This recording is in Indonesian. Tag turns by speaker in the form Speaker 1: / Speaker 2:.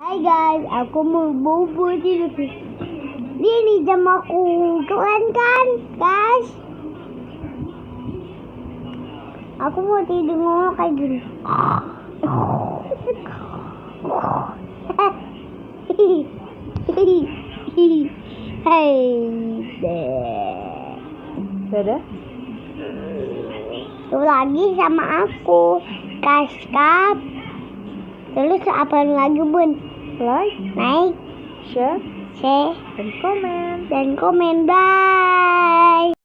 Speaker 1: Hai guys, aku mau bobo tidur. Ini jam aku, keren kan guys? Aku mau tidur ngomong kayak gini. Hai deh.
Speaker 2: Sudah?
Speaker 1: Tuh lagi sama aku, Kaskap. Terus apa lagi bun? Like,
Speaker 2: Share,
Speaker 1: share,
Speaker 2: dan komen.
Speaker 1: dan komen. Bye.